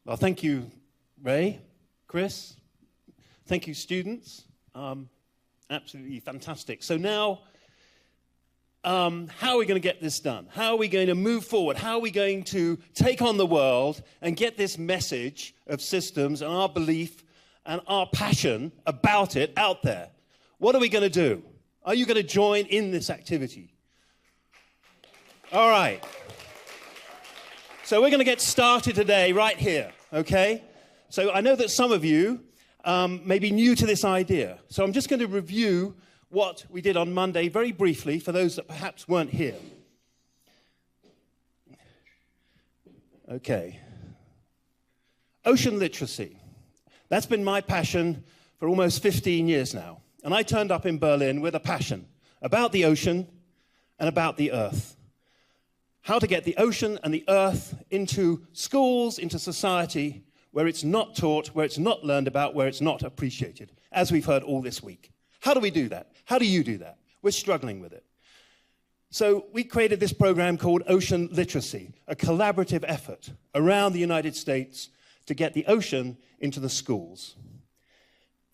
Well, thank you, Ray, Chris. Thank you, students. Absolutely fantastic. So now, how are we going to get this done? How are we going to move forward? How are we going to take on the world and get this message of systems and our belief and our passion about it out there? What are we going to do? Are you going to join in this activity? All right. So we're going to get started today right here, okay? So I know that some of you may be new to this idea. So I'm just going to review what we did on Monday very briefly for those that perhaps weren't here. Okay. Ocean literacy. That's been my passion for almost 15 years now. And I turned up in Berlin with a passion about the ocean and about the earth. How to get the ocean and the earth into schools, into society, where it's not taught, where it's not learned about, where it's not appreciated, as we've heard all this week. How do we do that? How do you do that? We're struggling with it. So we created this program called Ocean Literacy, a collaborative effort around the United States to get the ocean into the schools.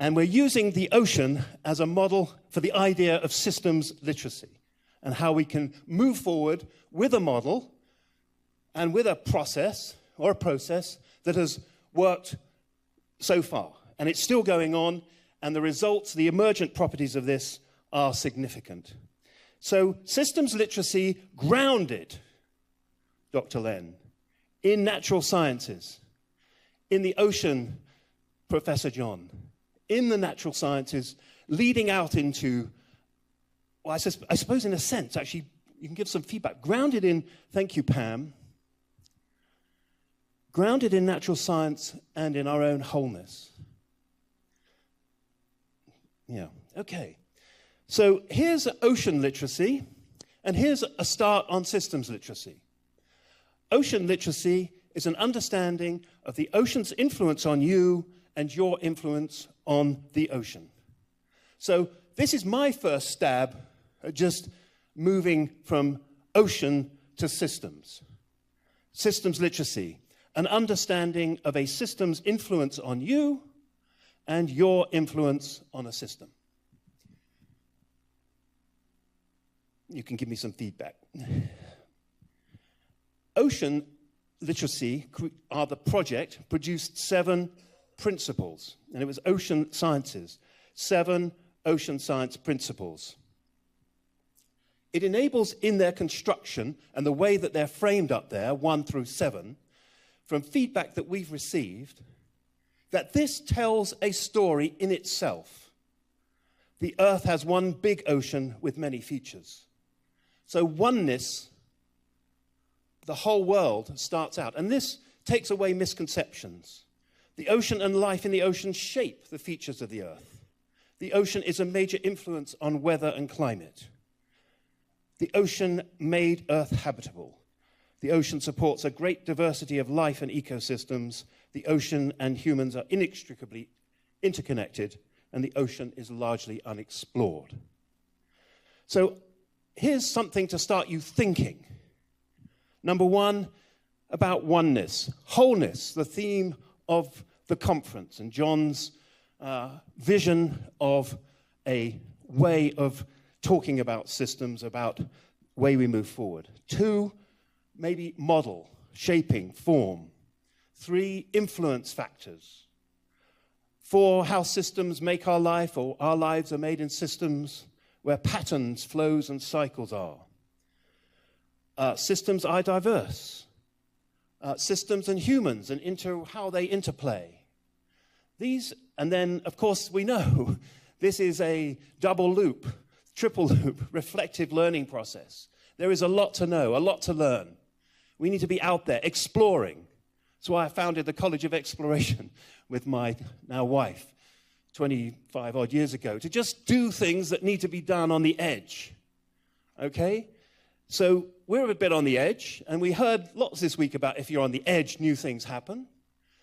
And we're using the ocean as a model for the idea of systems literacy and how we can move forward with a model and with a process that has worked so far. And it's still going on, and the results, the emergent properties of this are significant. So systems literacy grounded, Dr. Len, in natural sciences, in the ocean, Professor John, in the natural sciences, leading out into, well, I suppose in a sense, actually, you can give some feedback. Grounded in, thank you, Pam, grounded in natural science and in our own wholeness. Yeah, okay. So here's ocean literacy, and here's a start on systems literacy. Ocean literacy is an understanding of the ocean's influence on you and your influence on the ocean. So this is my first stab at just moving from ocean to systems. Systems literacy, an understanding of a system's influence on you and your influence on a system. You can give me some feedback. Ocean literacy, the project, produced 7 principles, and it was ocean sciences, 7 ocean science principles. It enables in their construction and the way that they're framed up there, 1 through 7, from feedback that we've received, that this tells a story in itself. The earth has one big ocean with many features. So oneness, the whole world starts out. And this takes away misconceptions. The ocean and life in the ocean shape the features of the earth. The ocean is a major influence on weather and climate. The ocean made Earth habitable. The ocean supports a great diversity of life and ecosystems. The ocean and humans are inextricably interconnected, and the ocean is largely unexplored. So here's something to start you thinking. Number 1, about oneness. Wholeness, the theme of the conference, and John's vision of a way of talking about systems, about the way we move forward. 2, maybe model, shaping, form. 3, influence factors. 4, how systems make our life, or our lives are made in systems where patterns, flows, and cycles are. Systems are diverse. Systems and humans, and how they interplay. These, and then, of course, we know this is a double loop, triple loop, reflective learning process. There is a lot to know, a lot to learn. We need to be out there exploring. That's why I founded the College of Exploration with my now wife 25 odd years ago, to just do things that need to be done on the edge. Okay? So we're a bit on the edge, and we heard lots this week about if you're on the edge, new things happen.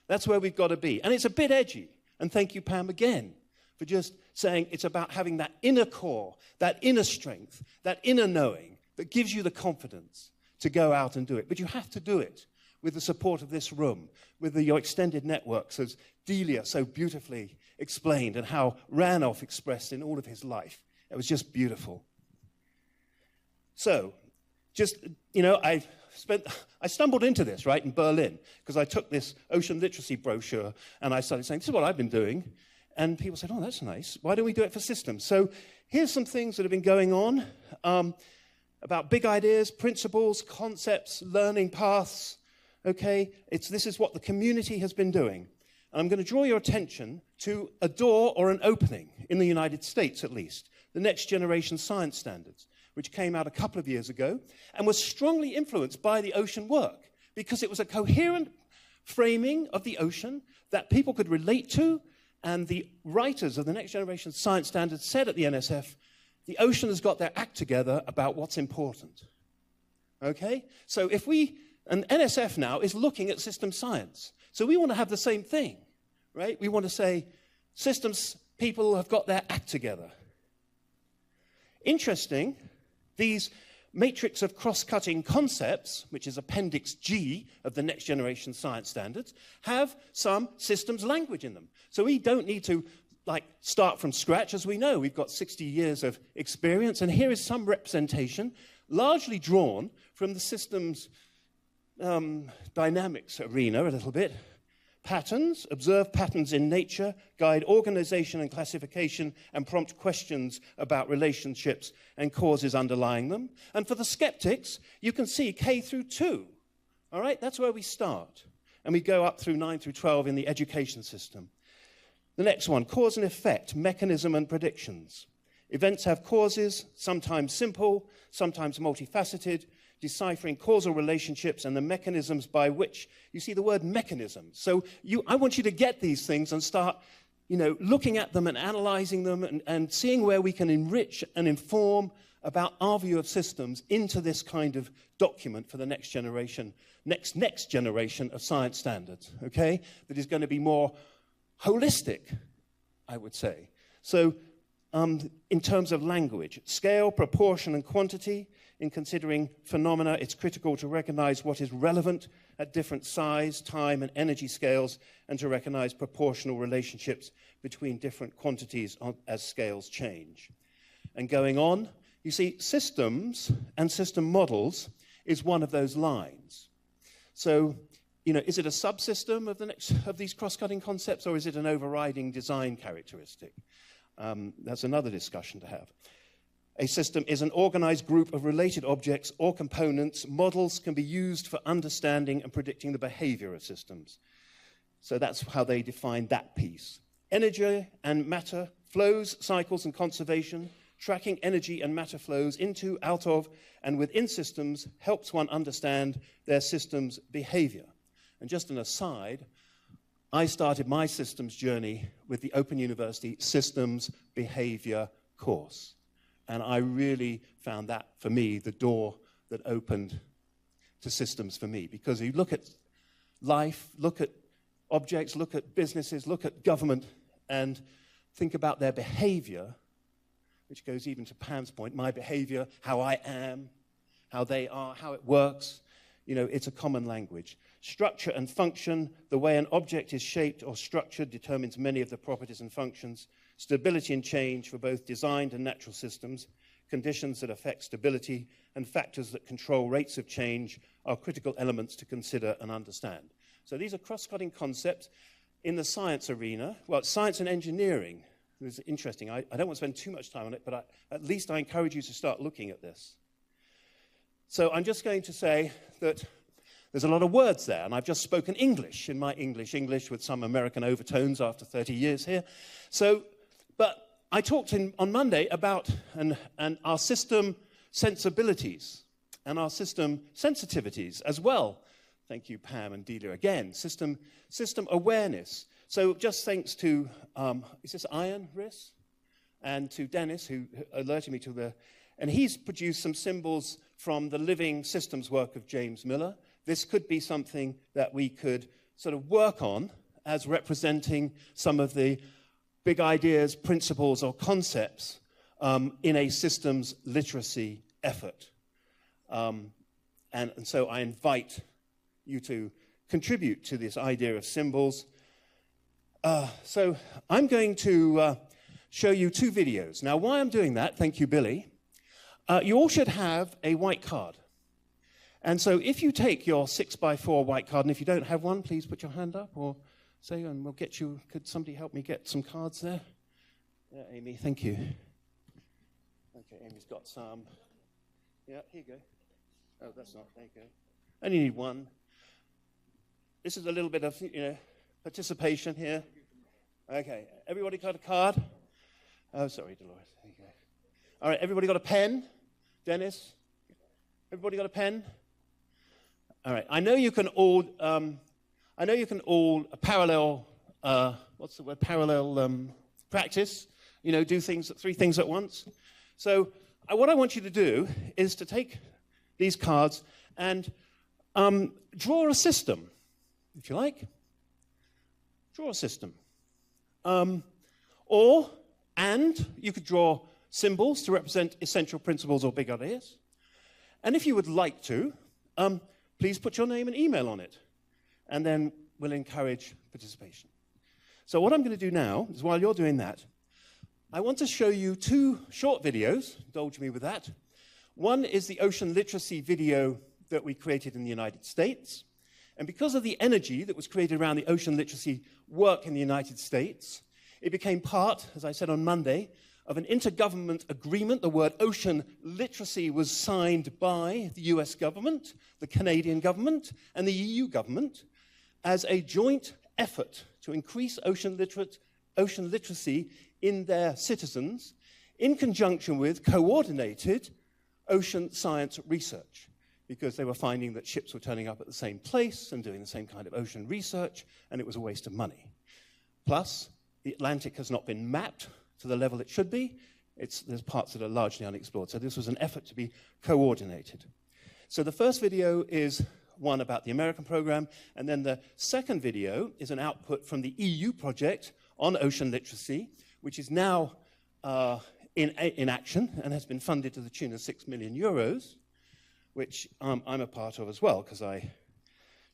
That's where we've got to be. And it's a bit edgy. And thank you, Pam, again, for just saying it's about having that inner core, that inner strength, that inner knowing that gives you the confidence to go out and do it. But you have to do it with the support of this room, with your extended networks, as Delia so beautifully explained, and how Ranulph expressed in all of his life. It was just beautiful. So, just, I stumbled into this, right, in Berlin, because I took this ocean literacy brochure, and I started saying, this is what I've been doing. And people said, oh, that's nice. Why don't we do it for systems? So here's some things that have been going on about big ideas, principles, concepts, learning paths. Okay, this is what the community has been doing. And I'm going to draw your attention to a door or an opening, in the United States at least, the Next Generation Science Standards, which came out a couple of years ago and was strongly influenced by the ocean work, because it was a coherent framing of the ocean that people could relate to. And the writers of the Next Generation Science Standards said at the NSF, the ocean has got their act together about what's important. Okay? So and NSF now is looking at system science. So we want to have the same thing, right? We want to say, systems people have got their act together. Interesting, these matrix of cross-cutting concepts, which is Appendix G of the Next Generation Science Standards, have some systems language in them. So we don't need to start from scratch. As we know, we've got 60 years of experience, and here is some representation, largely drawn from the systems dynamics arena a little bit. Patterns, observe patterns in nature, guide organization and classification, and prompt questions about relationships and causes underlying them. And for the skeptics, you can see K through 2. All right, that's where we start. And we go up through 9 through 12 in the education system. The next one, cause and effect, mechanism and predictions. Events have causes, sometimes simple, sometimes multifaceted, deciphering causal relationships and the mechanisms by which, you see the word mechanism. So I want you to get these things and start, looking at them and analyzing them and seeing where we can enrich and inform about our view of systems into this kind of document for the next generation of science standards, okay? That is going to be more holistic, I would say. So in terms of language, scale, proportion, and quantity. In considering phenomena, it's critical to recognize what is relevant at different size, time, and energy scales, and to recognize proportional relationships between different quantities as scales change. And going on, you see, systems and system models is one of those lines. So, is it a subsystem of these cross-cutting concepts, or is it an overriding design characteristic? That's another discussion to have. A system is an organized group of related objects or components. Models can be used for understanding and predicting the behavior of systems. So that's how they define that piece. Energy and matter, flows, cycles, and conservation. Tracking energy and matter flows into, out of, and within systems helps one understand their system's behavior. And just an aside, I started my systems journey with the Open University Systems Behavior course. And I really found that, for me, the door that opened to systems for me. Because you look at life, look at objects, look at businesses, look at government, and think about their behavior, which goes even to Pam's point, my behavior, how I am, how they are, how it works. It's a common language. Structure and function, the way an object is shaped or structured determines many of the properties and functions. Stability and change for both designed and natural systems, conditions that affect stability, and factors that control rates of change are critical elements to consider and understand. So these are cross-cutting concepts in the science arena. Well, science and engineering is interesting. I don't want to spend too much time on it, but at least I encourage you to start looking at this. So I'm just going to say that there's a lot of words there, and I've just spoken English in my English with some American overtones after 30 years here. But I talked on Monday about our system sensibilities and our system sensitivities as well. Thank you, Pam and Delia, again. System awareness. So just thanks to, is this Ian Riss? And to Dennis, who alerted me to and he's produced some symbols from the living systems work of James Miller. This could be something that we could sort of work on as representing some of the big ideas, principles, or concepts in a systems literacy effort. And so I invite you to contribute to this idea of symbols. So I'm going to show you 2 videos. Now, why I'm doing that, thank you, Billy, you all should have a white card. And so if you take your 6x4 white card, and if you don't have one, please put your hand up or say, and we'll get you, could somebody help me get some cards there? Yeah, Amy, thank you. Okay, Amy's got some. Yeah, here you go. Oh, that's not, there you go. Only need one. This is a little bit of, participation here. Okay, everybody got a card? Oh, sorry, Dolores, there you go. All right, everybody got a pen? Dennis? Everybody got a pen? All right, I know you can all parallel, what's the word, parallel practice, do 3 things at once. So what I want you to do is to take these cards and draw a system, if you like. Draw a system. And you could draw symbols to represent essential principles or big ideas. And if you would like to, please put your name and email on it. And then we'll encourage participation. So what I'm going to do now is, while you're doing that, I want to show you 2 short videos. Indulge me with that. One is the ocean literacy video that we created in the United States. And because of the energy that was created around the ocean literacy work in the United States, it became part, as I said on Monday, of an intergovernment agreement. The word ocean literacy was signed by the US government, the Canadian government, and the EU government as a joint effort to increase ocean literacy in their citizens in conjunction with coordinated ocean science research, because they were finding that ships were turning up at the same place and doing the same kind of ocean research, and it was a waste of money. Plus, the Atlantic has not been mapped to the level it should be. There's parts that are largely unexplored. So this was an effort to be coordinated. So the first video is one about the American program, and then the second video is an output from the EU project on ocean literacy, which is now in action and has been funded to the tune of 6 million euros, which I'm a part of as well, because I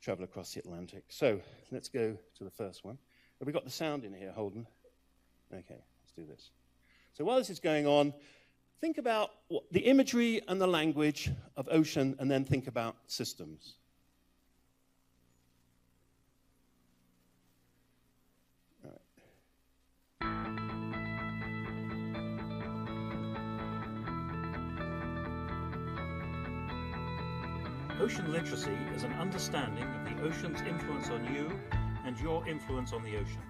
travel across the Atlantic. So let's go to the first one. Have we got the sound in here, Holden? Okay, let's do this. So while this is going on, think about the imagery and the language of ocean, and then think about systems. All right. Ocean literacy is an understanding of the ocean's influence on you and your influence on the ocean.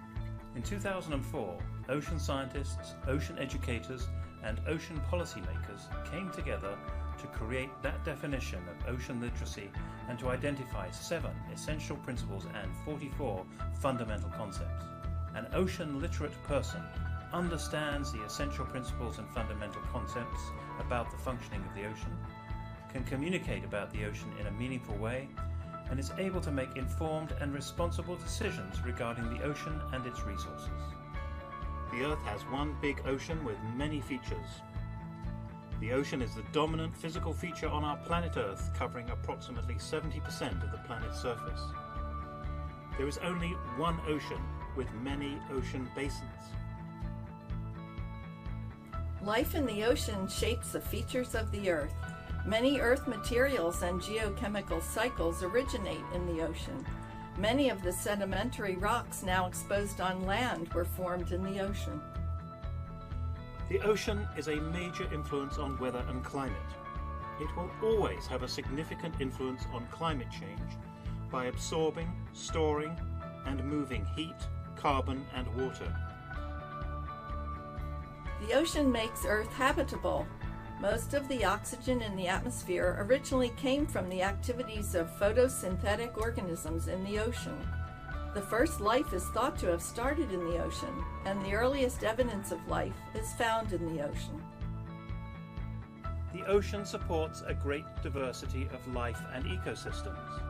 In 2004, ocean scientists, ocean educators, and ocean policymakers came together to create that definition of ocean literacy and to identify 7 essential principles and 44 fundamental concepts. An ocean literate person understands the essential principles and fundamental concepts about the functioning of the ocean, can communicate about the ocean in a meaningful way, and is able to make informed and responsible decisions regarding the ocean and its resources. The Earth has one big ocean with many features. The ocean is the dominant physical feature on our planet Earth, covering approximately 70% of the planet's surface. There is only one ocean with many ocean basins. Life in the ocean shapes the features of the Earth. Many Earth materials and geochemical cycles originate in the ocean. Many of the sedimentary rocks now exposed on land were formed in the ocean. The ocean is a major influence on weather and climate. It will always have a significant influence on climate change by absorbing, storing, and moving heat, carbon, and water. The ocean makes Earth habitable. Most of the oxygen in the atmosphere originally came from the activities of photosynthetic organisms in the ocean. The first life is thought to have started in the ocean, and the earliest evidence of life is found in the ocean. The ocean supports a great diversity of life and ecosystems.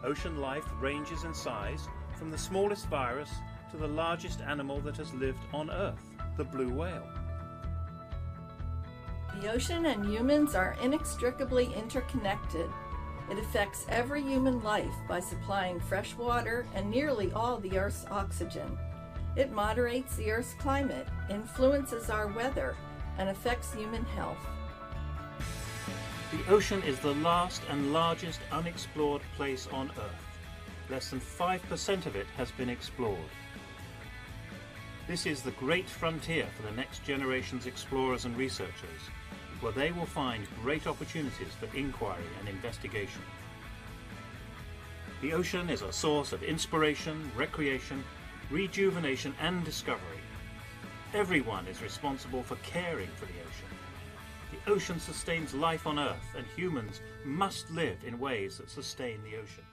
Ocean life ranges in size from the smallest virus to the largest animal that has lived on Earth, the blue whale. The ocean and humans are inextricably interconnected. It affects every human life by supplying fresh water and nearly all the Earth's oxygen. It moderates the Earth's climate, influences our weather, and affects human health. The ocean is the last and largest unexplored place on Earth. Less than 5% of it has been explored. This is the great frontier for the next generation's explorers and researchers, where they will find great opportunities for inquiry and investigation. The ocean is a source of inspiration, recreation, rejuvenation and discovery. Everyone is responsible for caring for the ocean. The ocean sustains life on Earth, and humans must live in ways that sustain the ocean.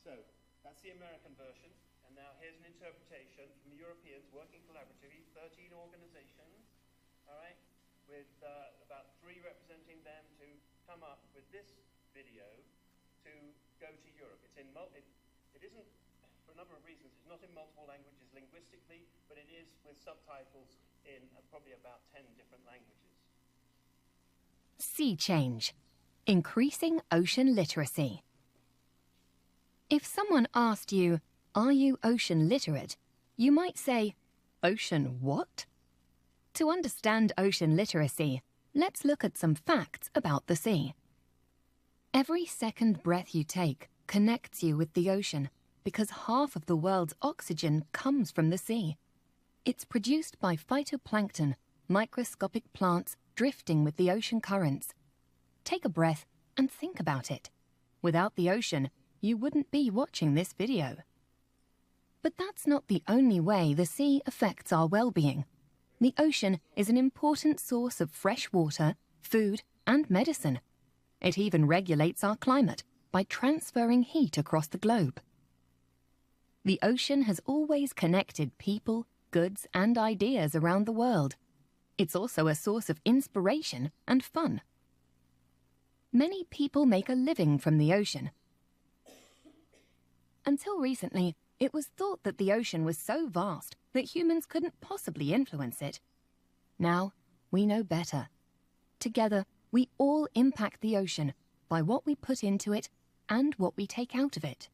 So, that's the American version, and now here's an interpretation from the Europeans working collaboratively, 13 organizations, all right, with about 3 representing them to come up with this video to go to Europe. It's in it isn't, for a number of reasons, it's not in multiple languages linguistically, but it is with subtitles in probably about 10 different languages. Sea change. Increasing ocean literacy. If someone asked you, "Are you ocean literate?" you might say, "Ocean what?" To understand ocean literacy, let's look at some facts about the sea. Every second breath you take connects you with the ocean because half of the world's oxygen comes from the sea. It's produced by phytoplankton, microscopic plants drifting with the ocean currents. Take a breath and think about it. Without the ocean, you wouldn't be watching this video. But that's not the only way the sea affects our well-being. The ocean is an important source of fresh water, food, and medicine. It even regulates our climate by transferring heat across the globe. The ocean has always connected people, goods, and ideas around the world. It's also a source of inspiration and fun. Many people make a living from the ocean. Until recently, it was thought that the ocean was so vast that humans couldn't possibly influence it. Now, we know better. Together, we all impact the ocean by what we put into it and what we take out of it.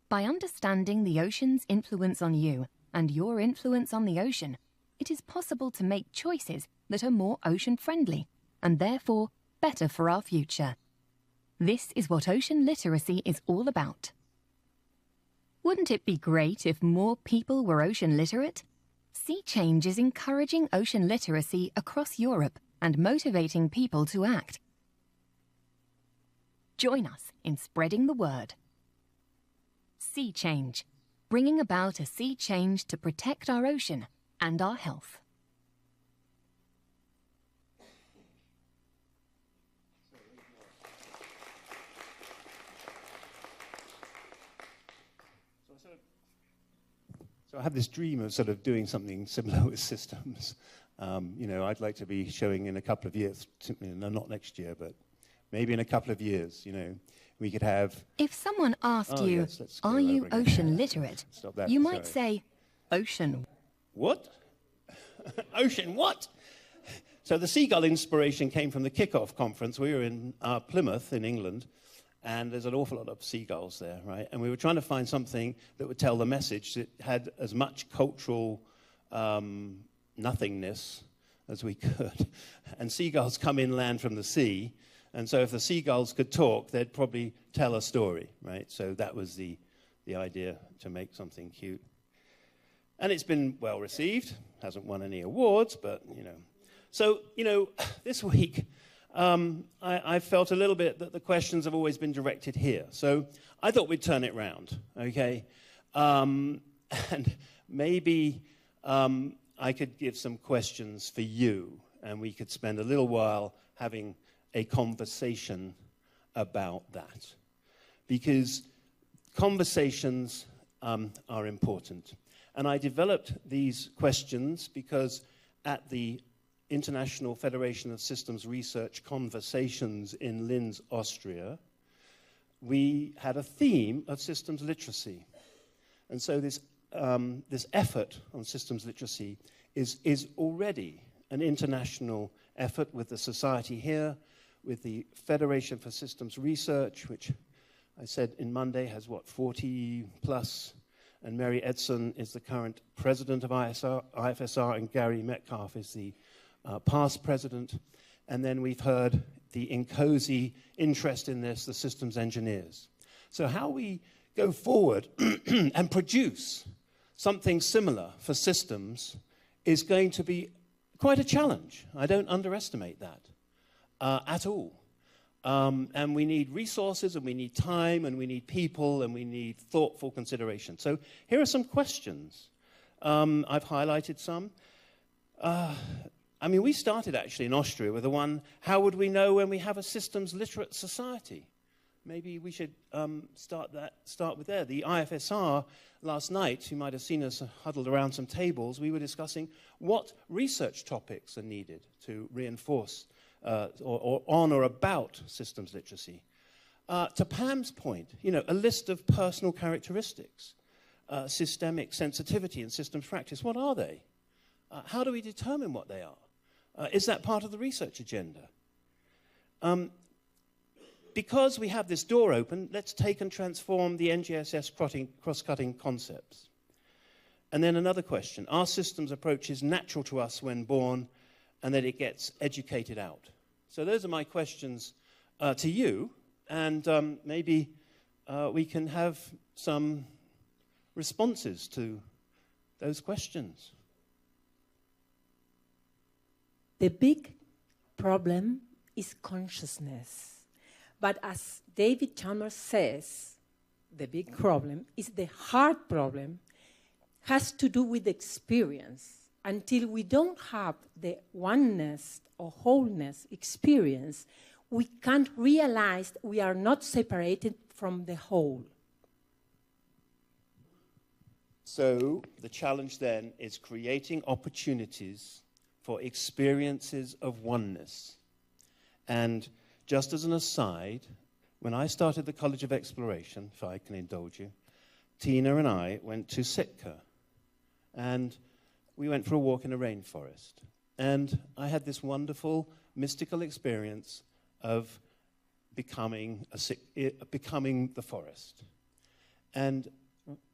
By understanding the ocean's influence on you and your influence on the ocean, it is possible to make choices that are more ocean-friendly and therefore better for our future. This is what ocean literacy is all about. Wouldn't it be great if more people were ocean literate? Sea Change is encouraging ocean literacy across Europe and motivating people to act. Join us in spreading the word. Sea Change, bringing about a sea change to protect our ocean and our health. So I have this dream of sort of doing something similar with systems. I'd like to be showing in a couple of years, no, not next year, but maybe in a couple of years, we could have... If someone asked you, "Are you ocean literate?" you might say, "Ocean what?" Ocean what? So the seagull inspiration came from the kickoff conference. We were in Plymouth in England, and there's an awful lot of seagulls there, right? And we were trying to find something that would tell the message that had as much cultural nothingness as we could. And seagulls come inland from the sea, and so if the seagulls could talk, they'd probably tell a story, right? So that was the idea, to make something cute. And it's been well received. Hasn't won any awards, but, So, this week... I felt a little bit that the questions have always been directed here. So I thought we'd turn it round, okay? And maybe I could give some questions for you, and we could spend a little while having a conversation about that. Because conversations are important. And I developed these questions because at the International Federation of Systems Research conversations in Linz, Austria, we had a theme of systems literacy. And so this effort on systems literacy is already an international effort with the society here, with the Federation for Systems Research, which I said in Monday has, 40 plus, and Mary Edson is the current president of IFSR, and Gary Metcalf is the past president. And then we've heard the INCOSI interest in this, the systems engineers. So how we go forward and produce something similar for systems is going to be quite a challenge. I don't underestimate that at all. And we need resources, and we need time, and we need people, and we need thoughtful consideration. So here are some questions. I've highlighted some. I mean, we started actually in Austria with the one, how would we know when we have a systems literate society? Maybe we should start with there. The IFSR last night, you might have seen us huddled around some tables, we were discussing what research topics are needed to reinforce or on or about systems literacy. To Pam's point, a list of personal characteristics, systemic sensitivity and systems practice, what are they? How do we determine what they are? Is that part of the research agenda? Because we have this door open, let's take and transform the NGSS cross-cutting concepts. And then another question, are systems approaches natural to us when born, and that it gets educated out? So those are my questions to you, and maybe we can have some responses to those questions. The big problem is consciousness. But as David Chalmers says, the big problem is the hard problem, has to do with experience. Until we don't have the oneness or wholeness experience, we can't realize we are not separated from the whole. So the challenge then is creating opportunities for experiences of oneness. And just as an aside, when I started the College of Exploration, if I can indulge you, Tina and I went to Sitka, and we went for a walk in a rainforest. And I had this wonderful mystical experience of becoming the forest. And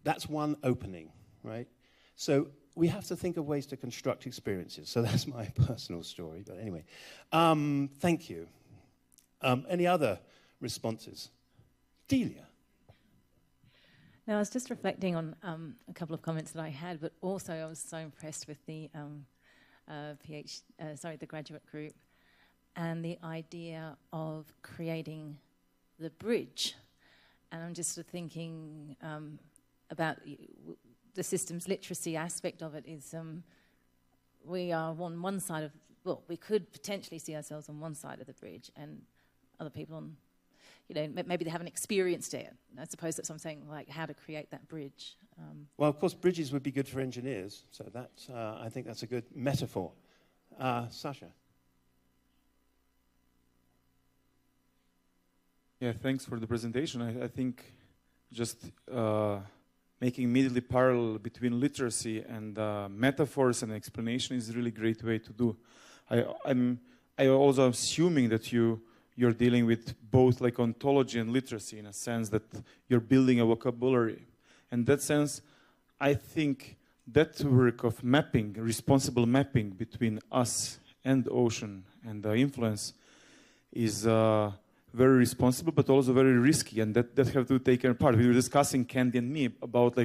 that's one opening, right? So we have to think of ways to construct experiences. So that's my personal story. But anyway, thank you. Any other responses? Delia. Now, I was just reflecting on a couple of comments that I had, but also I was so impressed with the the graduate group and the idea of creating the bridge. And I'm just sort of thinking about the systems literacy aspect of it is we are on one side of, well, we could potentially see ourselves on one side of the bridge and other people on, maybe they haven't experienced it. I suppose that's what I'm saying, like how to create that bridge. Well, of course, bridges would be good for engineers, so that I think that's a good metaphor. Sasha. Yeah, thanks for the presentation. I think just making immediately parallel between literacy and metaphors and explanation is a really great way to do. I'm also assuming that you're dealing with both like ontology and literacy in a sense that you're building a vocabulary. In that sense, I think that work of mapping, responsible mapping between us and the ocean and the influence is very responsible, but also very risky, and that have to take part. We were discussing, Candy and me, about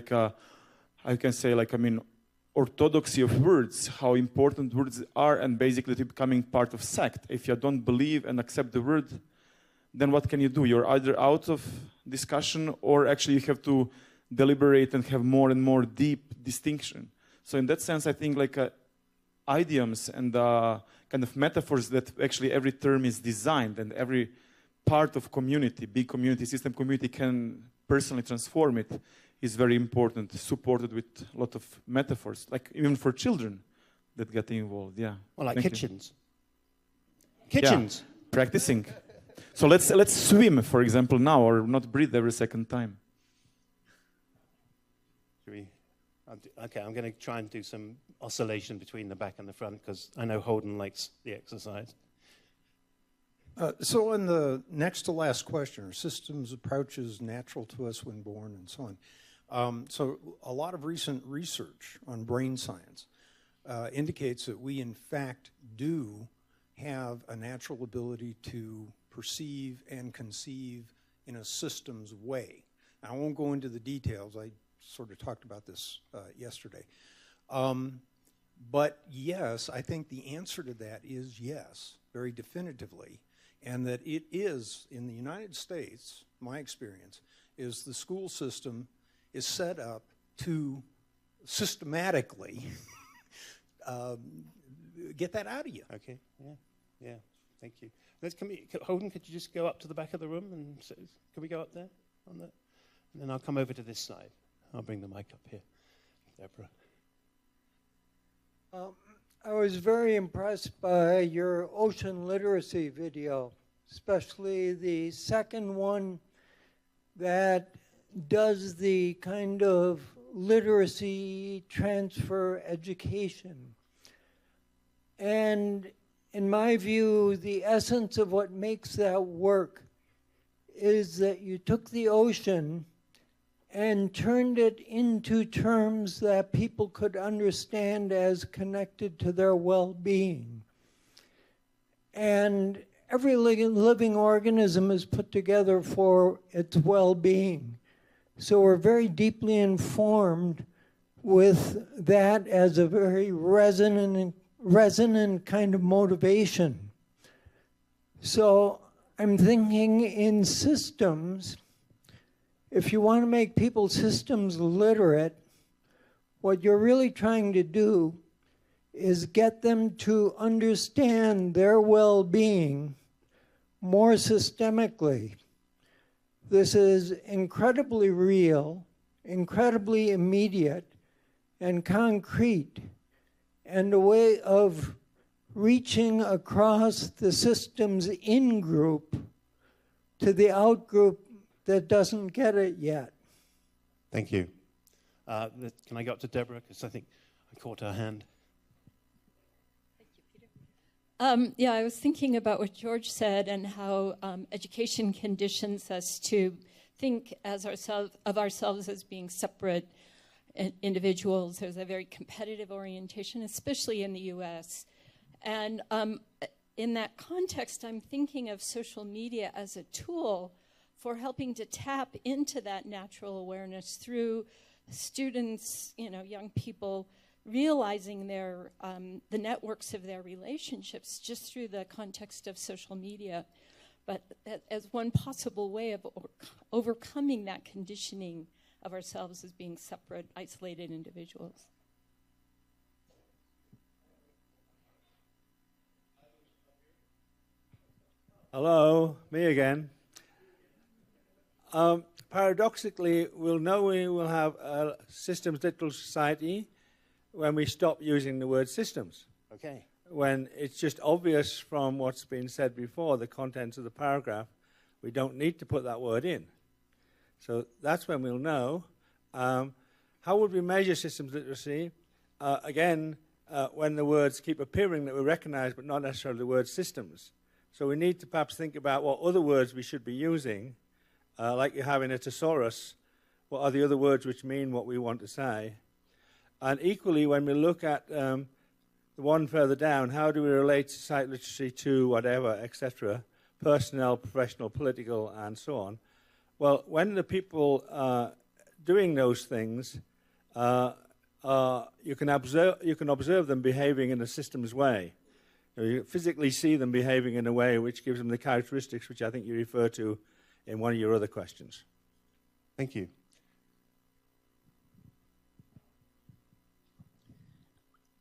I can say orthodoxy of words, how important words are, and basically becoming part of sect. If you don't believe and accept the word, then what can you do? You're either out of discussion, or actually you have to deliberate and have more and more deep distinction. So in that sense, I think idioms and kind of metaphors that actually every term is designed and every part of community, big community, system community can personally transform it is very important, supported with a lot of metaphors. Like even for children, that getting involved. Yeah. Well, like Thank you. kitchens. Kitchens. Yeah, practicing. So let's swim, for example, now, or not breathe every second time. Okay, I'm going to try and do some oscillation between the back and the front because I know Holden likes the exercise. So on the next to last question, are systems approaches natural to us when born and so on? So a lot of recent research on brain science indicates that we in fact do have a natural ability to perceive and conceive in a systems way. Now, I won't go into the details. I sort of talked about this yesterday. But yes, I think the answer to that is yes, very definitively. And that it is, in the United States, my experience, is the school system is set up to systematically get that out of you. Okay, yeah, thank you. Holden, could you just go up to the back of the room and can we go up there on that? And then I'll come over to this side. I'll bring the mic up here. Deborah. I was very impressed by your ocean literacy video, especially the second one that does the kind of literacy transfer education. And in my view, the essence of what makes that work is that you took the ocean and turned it into terms that people could understand as connected to their well-being. And every living organism is put together for its well-being. So we're very deeply informed with that as a very resonant kind of motivation. So I'm thinking in systems. If you want to make people systems literate, what you're really trying to do is get them to understand their well-being more systemically. This is incredibly real, incredibly immediate, and concrete, and a way of reaching across the system's in-group to the out-group that doesn't get it yet. Thank you. Can I go up to Deborah? Because I think I caught her hand. Thank you, Peter. Yeah, I was thinking about what George said and how education conditions us to think of ourselves as being separate individuals. There's a very competitive orientation, especially in the U.S. And in that context, I'm thinking of social media as a tool for helping to tap into that natural awareness through students, young people, realizing their the networks of their relationships just through the context of social media, but as one possible way of overcoming that conditioning of ourselves as being separate, isolated individuals. Hello, me again. Paradoxically, we'll know we will have a systems literal society when we stop using the word systems. Okay. When it's just obvious from what's been said before, the contents of the paragraph, we don't need to put that word in. So that's when we'll know. How would we measure systems literacy? Again, when the words keep appearing that we recognize, but not necessarily the word systems. So we need to perhaps think about what other words we should be using. Like you have in a thesaurus, what are the other words which mean what we want to say? And equally, when we look at the one further down, how do we relate society literacy to whatever, etc., personnel, professional, political, and so on? Well, when the people doing those things, you can observe them behaving in a systems way. You physically see them behaving in a way which gives them the characteristics which I think you refer to in one of your other questions. Thank you.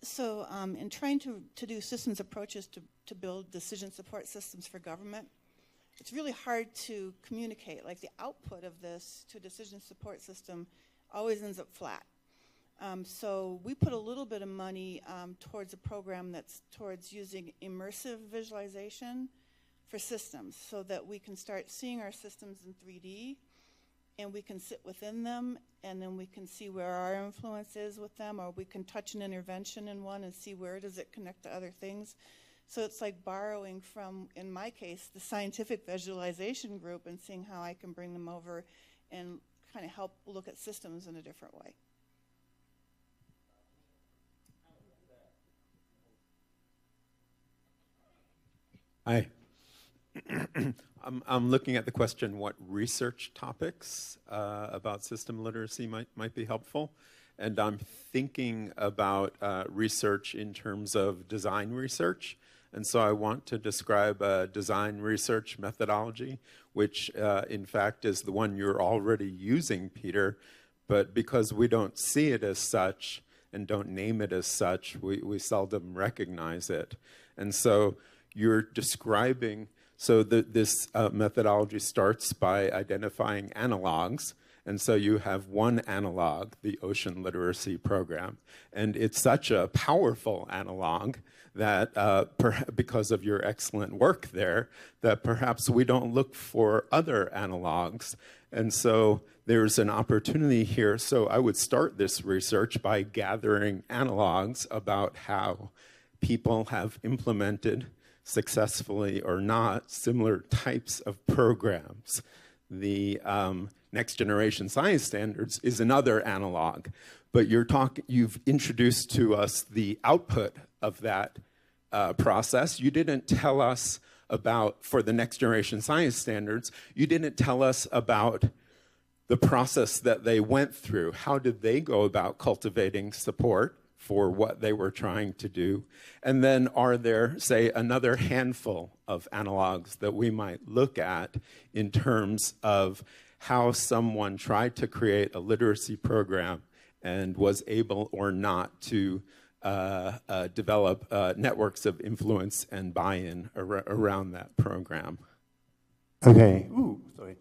So in trying to do systems approaches to build decision support systems for government, it's really hard to communicate. Like the output of this to a decision support system always ends up flat. So we put a little bit of money towards a program that's towards using immersive visualization for systems so that we can start seeing our systems in 3D and we can sit within them and then we can see where our influence is with them, or we can touch an intervention in one and see where does it connect to other things. So it's like borrowing from, in my case, the scientific visualization group and seeing how I can bring them over and kind of help look at systems in a different way. Hi. I'm looking at the question, what research topics about system literacy might be helpful? And I'm thinking about research in terms of design research. And so I want to describe a design research methodology, which in fact is the one you're already using, Peter. But because we don't see it as such and don't name it as such, we seldom recognize it. And so you're describing, so this methodology starts by identifying analogs. And so you have one analog, the Ocean Literacy Program. And it's such a powerful analog that, because of your excellent work there, that perhaps we don't look for other analogs. And so there's an opportunity here. So I would start this research by gathering analogs about how people have implemented successfully or not similar types of programs. The Next Generation Science Standards is another analog, but you've introduced to us the output of that process. You didn't tell us about, for the Next Generation Science Standards, you didn't tell us about the process that they went through. How did they go about cultivating support for what they were trying to do? And then are there, say, another handful of analogs that we might look at in terms of how someone tried to create a literacy program and was able or not to develop networks of influence and buy-in around that program? Okay. Ooh, sorry.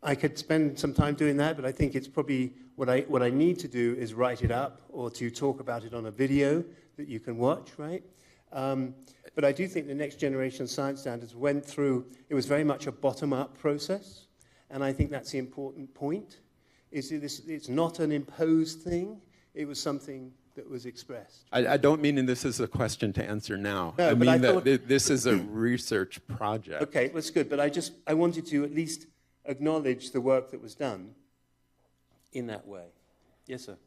I could spend some time doing that, but I think it's probably what I need to do is write it up or to talk about it on a video that you can watch, right? But I do think the Next Generation Science Standards went through, it was very much a bottom-up process, and I think that's the important point, is it's not an imposed thing, it was something that was expressed. I don't mean this is a question to answer now. No, I mean that this is a research project. Okay, that's good, but I wanted to at least acknowledge the work that was done in that way. Yes, sir.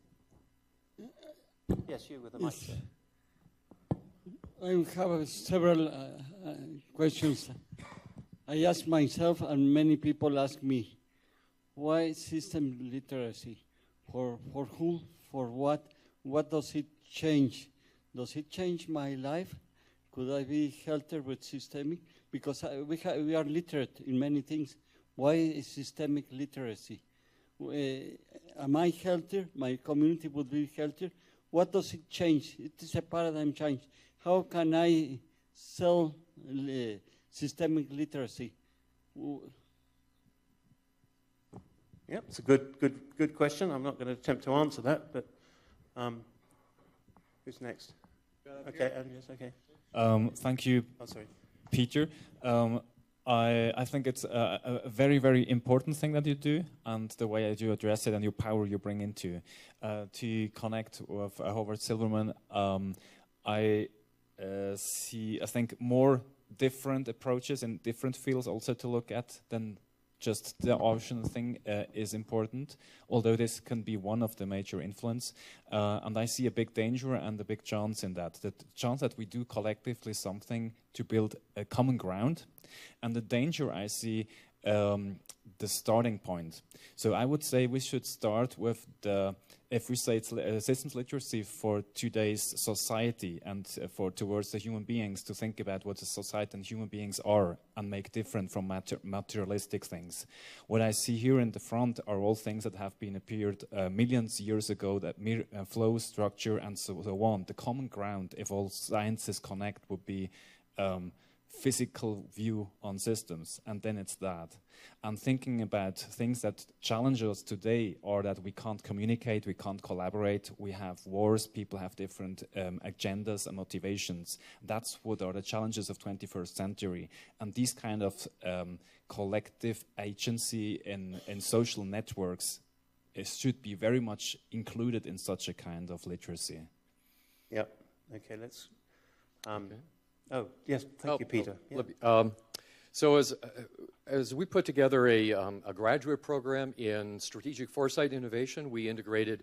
Yes, you with the mic. I have several questions. I ask myself, and many people ask me, why system literacy? For who? For what? What does it change? Does it change my life? Could I be healthier with systemic? Because we are literate in many things. Why is systemic literacy? Am I healthier? My community would be healthier? What does it change? It is a paradigm change. How can I sell systemic literacy? Yep, it's a good question. I'm not going to attempt to answer that, but who's next? Okay, yes, okay. Thank you, oh, sorry. Peter. I think it's a very, very important thing that you do, and the way you address it and your power you bring into to connect with Howard Silverman. I think more different approaches in different fields also to look at than just the ocean thing is important, although this can be one of the major influence. And I see a big danger and a big chance in that. The chance that we do collectively something to build a common ground. And the danger I see the starting point. So I would say we should start with if we say it's systems literacy for today's society and towards the human beings, to think about what the society and human beings are and make different from materialistic things. What I see here in the front are all things that have been appeared millions of years ago, that flow, structure, and so on. The common ground, if all sciences connect, would be physical view on systems, and then it's that. And thinking about things that challenge us today are that we can't communicate, we can't collaborate, we have wars, people have different agendas and motivations. That's what are the challenges of 21st century. And these kind of collective agency in social networks should be very much included in such a kind of literacy. Yep. Okay, let's... Oh, yes, thank you, Peter. So as we put together a graduate program in strategic foresight innovation, we integrated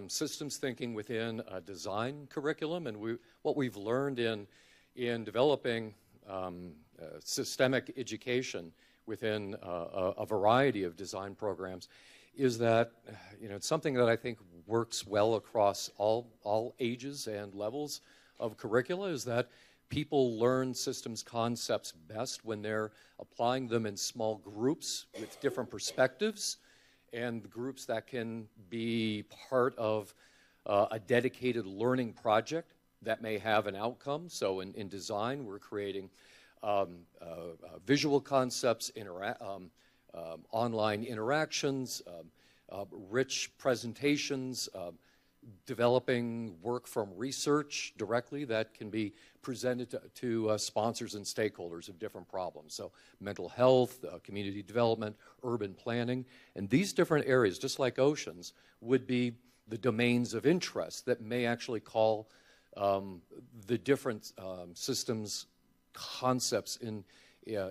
systems thinking within a design curriculum, and what we've learned in developing systemic education within a variety of design programs is that it's something that I think works well across all ages and levels of curricula, is that people learn systems concepts best when they're applying them in small groups with different perspectives, and groups that can be part of a dedicated learning project that may have an outcome. So in design, we're creating visual concepts, online interactions, rich presentations, developing work from research directly that can be presented to sponsors and stakeholders of different problems. So mental health, community development, urban planning, and these different areas, just like oceans, would be the domains of interest that may actually call the different systems concepts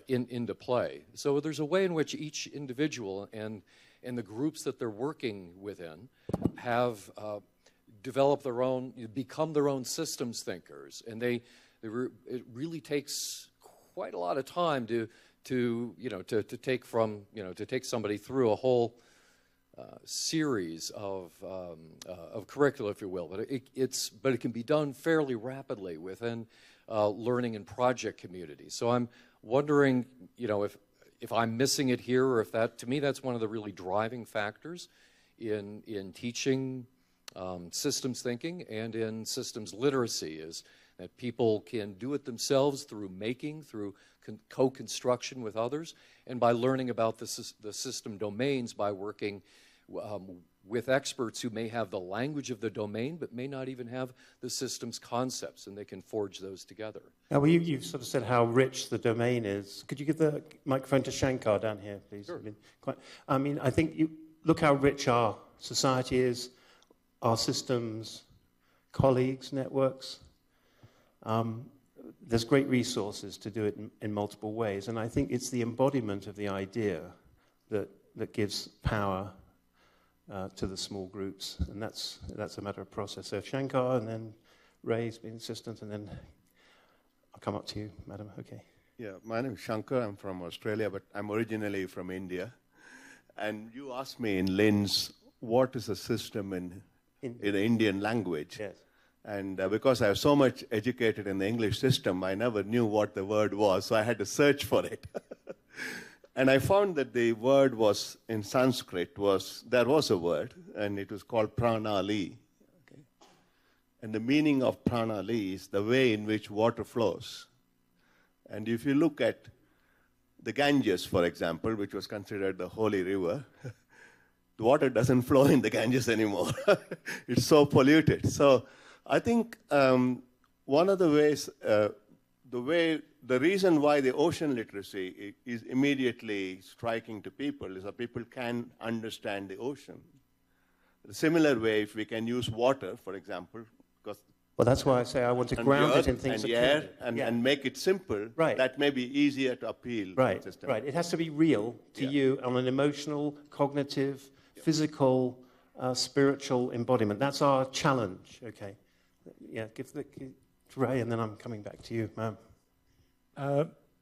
into play. So there's a way in which each individual and the groups that they're working within have developed their own, become their own systems thinkers, and it really takes quite a lot of time to take somebody through a whole series of curricula, if you will. But it can be done fairly rapidly within learning and project communities. So I'm wondering, if I'm missing it here, or if that, to me, that's one of the really driving factors in teaching systems thinking and in systems literacy, is that people can do it themselves through making, through co-construction with others, and by learning about the system domains by working with experts who may have the language of the domain but may not even have the system's concepts, and they can forge those together. Now, well, you've sort of said how rich the domain is. Could you give the microphone to Shankar down here, please? Sure. I think you look how rich our society is, our systems, colleagues, networks. There's great resources to do it in multiple ways, and I think it's the embodiment of the idea that gives power to the small groups, and that's a matter of process. So Shankar, and then Ray's been assistant, and then I'll come up to you, madam. Okay. Yeah, my name is Shankar. I'm from Australia, but I'm originally from India. And you asked me in Linz, what is a system in the Indian language? Yes. And because I was so much educated in the English system, I never knew what the word was, so I had to search for it. And I found that the word was, in Sanskrit, there was a word, and it was called pranali. Okay? And the meaning of pranali is the way in which water flows. And if you look at the Ganges, for example, which was considered the holy river, the water doesn't flow in the Ganges anymore. It's so polluted. So I think one of the ways, the reason why the ocean literacy is immediately striking to people is that people can understand the ocean. A similar way, if we can use water, for example, because well, that's why I say I want to ground it in things and air and make it simple. Right. That may be easier to appeal. Right. To the system. Right. It has to be real to you on an emotional, cognitive, physical, spiritual embodiment. That's our challenge. Okay. Yeah. Give to Ray, and then I'm coming back to you, ma'am.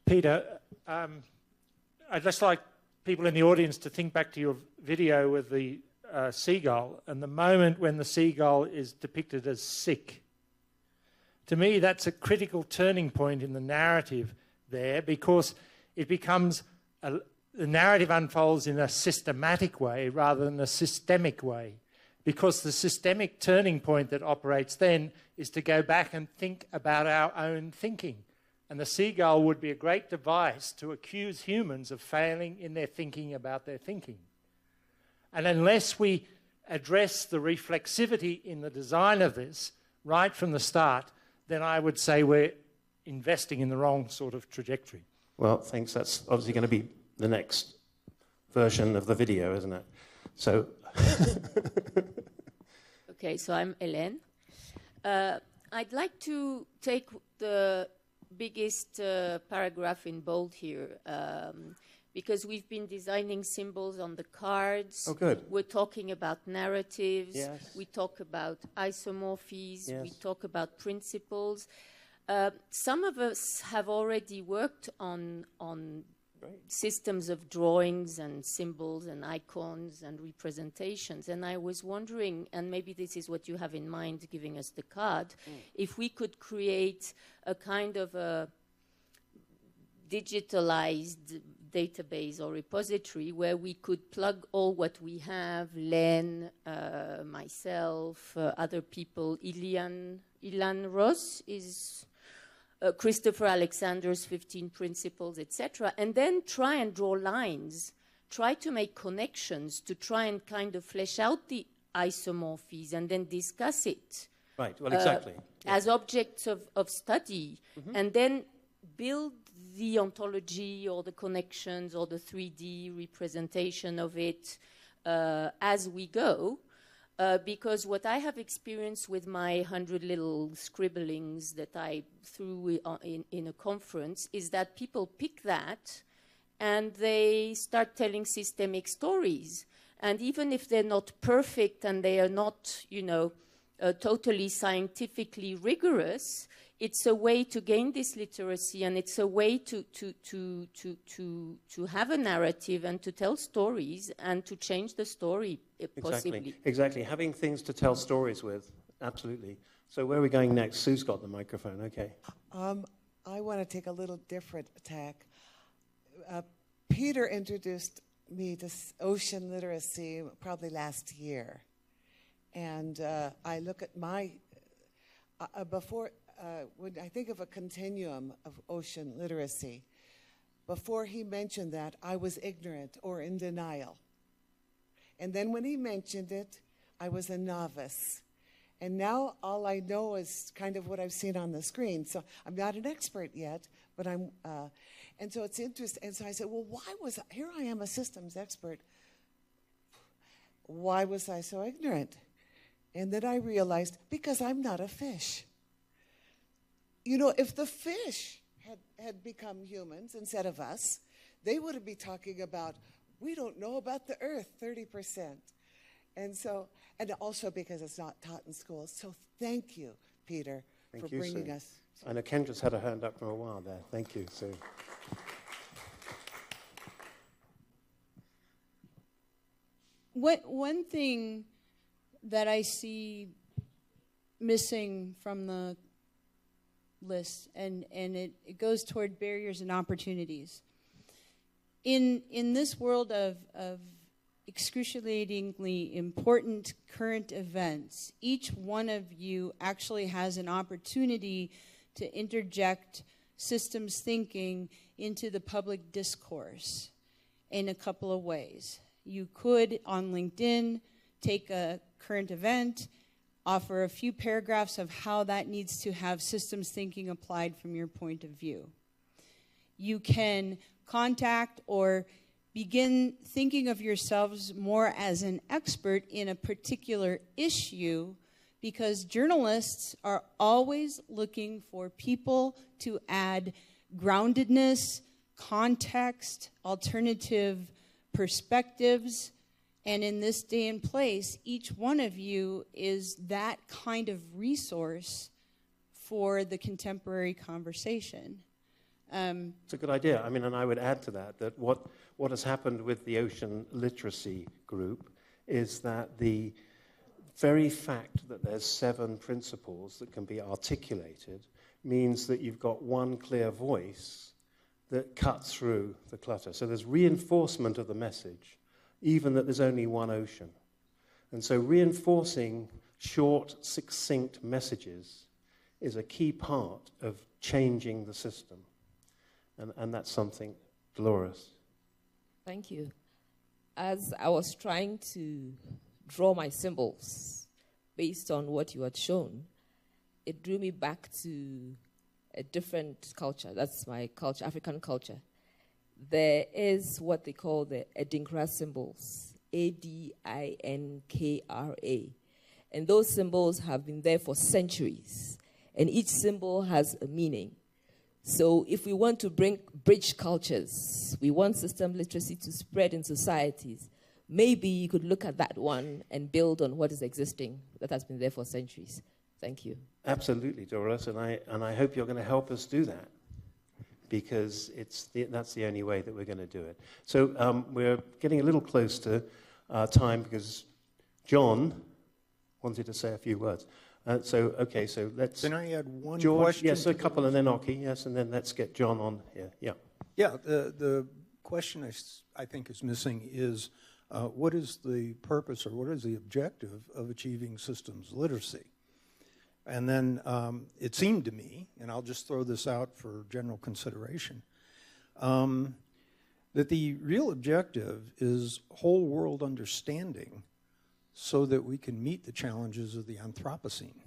Peter, I'd just like people in the audience to think back to your video with the seagull and the moment when the seagull is depicted as sick. To me, that's a critical turning point in the narrative there, because it becomes the narrative unfolds in a systematic way rather than a systemic way, because the systemic turning point that operates then is to go back and think about our own thinking. And the seagull would be a great device to accuse humans of failing in their thinking about their thinking. And unless we address the reflexivity in the design of this right from the start, then I would say we're investing in the wrong sort of trajectory. Well, thanks. That's obviously going to be the next version of the video, isn't it? So... Okay, so I'm Hélène. I'd like to take the biggest paragraph in bold here, because we've been designing symbols on the cards. Oh, good. We're talking about narratives. Yes. We talk about isomorphies. Yes. We talk about principles. Some of us have already worked on systems of drawings and symbols and icons and representations. And I was wondering, and maybe this is what you have in mind giving us the card, if we could create a kind of a digitalized database or repository where we could plug all what we have, Len, myself, other people, Ilan Ross is... Christopher Alexander's 15 Principles, etc., and then try and draw lines, try to make connections, to try and kind of flesh out the isomorphies and then discuss it. Right, well, exactly. As objects of study, and then build the ontology or the connections or the 3D representation of it as we go. Because what I have experienced with my 100 little scribblings that I threw in a conference is that people pick that and they start telling systemic stories. And even if they're not perfect and they are not, you know, totally scientifically rigorous, it's a way to gain this literacy, and it's a way to have a narrative and to tell stories and to change the story, possibly. Exactly. Having things to tell stories with, absolutely. So where are we going next? Sue's got the microphone, okay. I want to take a little different tack. Peter introduced me to ocean literacy probably last year. And I look at my, when I think of a continuum of ocean literacy, before he mentioned that, I was ignorant or in denial. And then when he mentioned it, I was a novice. And now all I know is kind of what I've seen on the screen. So I'm not an expert yet, but I'm, and so it's interesting. And so I said, well, here I am a systems expert. Why was I so ignorant? And then I realized, because I'm not a fish. You know, if the fish had become humans instead of us, they would be talking about, we don't know about the earth, 30%. And so, and also because it's not taught in schools. So thank you, Peter, for bringing us. I know Kendra's had her hand up for a while there. Thank you, Sue. One thing that I see missing from the list, and it goes toward barriers and opportunities. In this world of excruciatingly important current events, each one of you actually has an opportunity to interject systems thinking into the public discourse in a couple of ways. You could, on LinkedIn, take a current event, offer a few paragraphs of how that needs to have systems thinking applied from your point of view. You can contact or begin thinking of yourselves more as an expert in a particular issue, because journalists are always looking for people to add groundedness, context, alternative perspectives. And in this day and place, each one of you is that kind of resource for the contemporary conversation. It's a good idea. I mean, and I would add to that what has happened with the Ocean Literacy Group is that the very fact that there's 7 principles that can be articulated means that you've got one clear voice that cuts through the clutter. So there's reinforcement of the message, even that there's only one ocean. And so reinforcing short, succinct messages is a key part of changing the system. And that's something, Dolores. Thank you. As I was trying to draw my symbols based on what you had shown, it drew me back to a different culture. That's my culture, African culture. There is what they call the Adinkra Symbols, Adinkra. And those symbols have been there for centuries. And each symbol has a meaning. So if we want to bridge cultures, we want system literacy to spread in societies, maybe you could look at that one and build on what is existing that has been there for centuries. Thank you. Absolutely, Doris, and I hope you're going to help us do that, because that's the only way that we're going to do it. So we're getting a little close to time, because John wanted to say a few words. So let's... Can I add one George, question? yes, a couple, and then Oki, yes, and then let's get John on here. Yeah. Yeah, the question I think is missing is what is the purpose or what is the objective of achieving systems literacy? And then it seemed to me, and I'll just throw this out for general consideration, that the real objective is whole world understanding so that we can meet the challenges of the Anthropocene.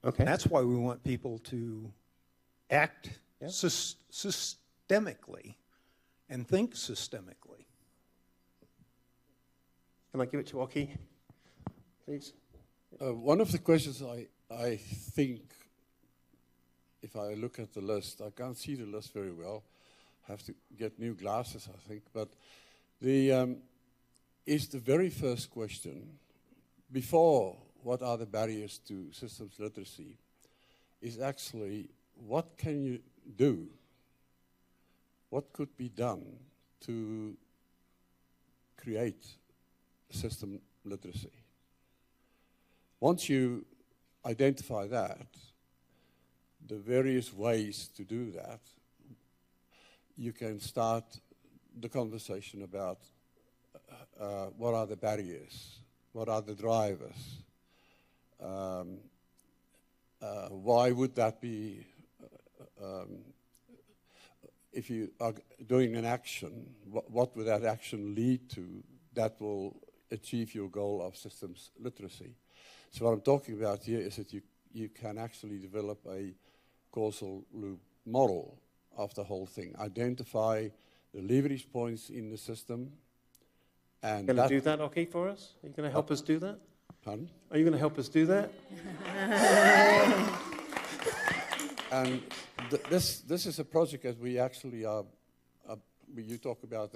Okay. And that's why we want people to act systemically and think systemically. Can I give it to Oki, please? One of the questions I think, if I look at the list, I can't see the list very well. I have to get new glasses, I think. But is the very first question, before what are the barriers to systems literacy, is actually what can you do? What could be done to create system literacy? Once you identify that, the various ways to do that, you can start the conversation about what are the barriers, what are the drivers, why would that be, if you are doing an action, what would that action lead to that will achieve your goal of systems literacy? So what I'm talking about here is that you can actually develop a causal loop model of the whole thing. Identify the leverage points in the system. And going to do that, Oki, for us? Are you going to help us do that? Pardon? Are you going to help us do that? And this is a project that we actually are. You talk about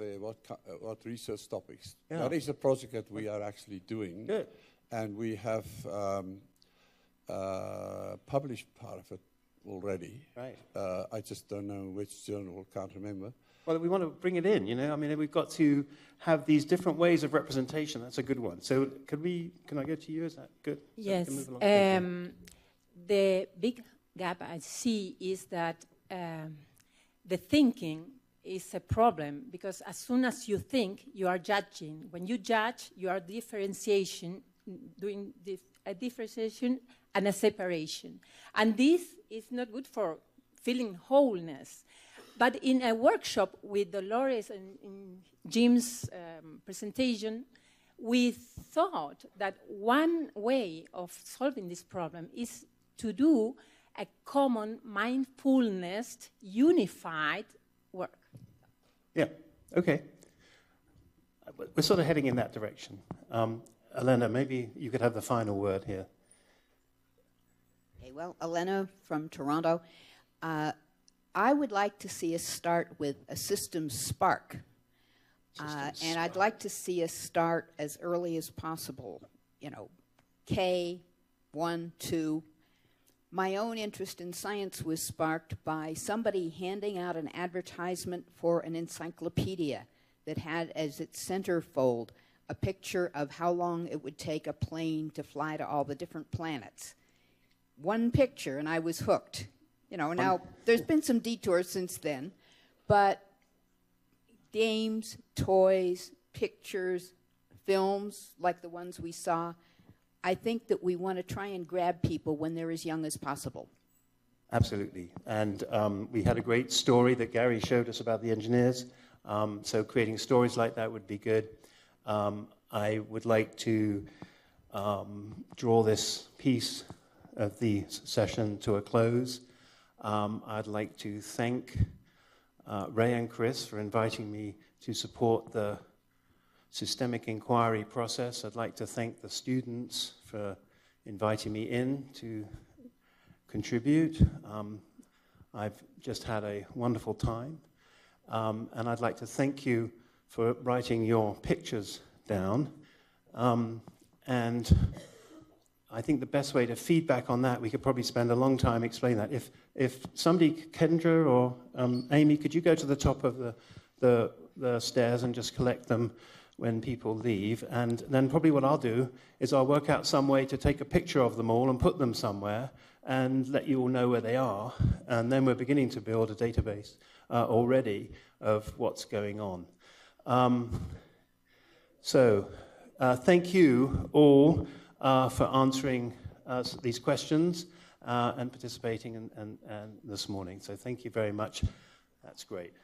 what research topics. Yeah. That is a project that we are actually doing. Good. And we have published part of it already. Right. I just don't know which journal, can't remember. Well, we want to bring it in, I mean, we've got to have these different ways of representation. That's a good one. So can I go to you? Is that good? Yes. So the big gap I see is that the thinking is a problem, because as soon as you think, you are judging. When you judge, you are doing a differentiation and a separation. And this is not good for feeling wholeness. But in a workshop with Dolores and in Jim's presentation, we thought that one way of solving this problem is to do a common mindfulness, unified work. Yeah, okay. We're sort of heading in that direction. Elena, maybe you could have the final word here. Okay, well, Elena from Toronto. I would like to see us start with a systems spark. And I'd like to see us start as early as possible, K, 1, 2. My own interest in science was sparked by somebody handing out an advertisement for an encyclopedia that had as its centerfold a picture of how long it would take a plane to fly to all the different planets. One picture, and I was hooked. Now there's been some detours since then, but games, toys, pictures, films like the ones we saw I think that we want to try and grab people when they're as young as possible. Absolutely. And we had a great story that Gary showed us about the engineers. So creating stories like that would be good. I would like to draw this piece of the session to a close. I'd like to thank Ray and Chris for inviting me to support the systemic inquiry process. I'd like to thank the students for inviting me in to contribute. I've just had a wonderful time. And I'd like to thank you for writing your pictures down. And I think the best way to feedback on that, we could probably spend a long time explaining that. If somebody, Kendra or Amy, could you go to the top of the stairs and just collect them when people leave? And then probably what I'll do is I'll work out some way to take a picture of them all and put them somewhere and let you all know where they are. And then we're beginning to build a database already of what's going on. Thank you all for answering these questions and participating and this morning. So thank you very much. That's great.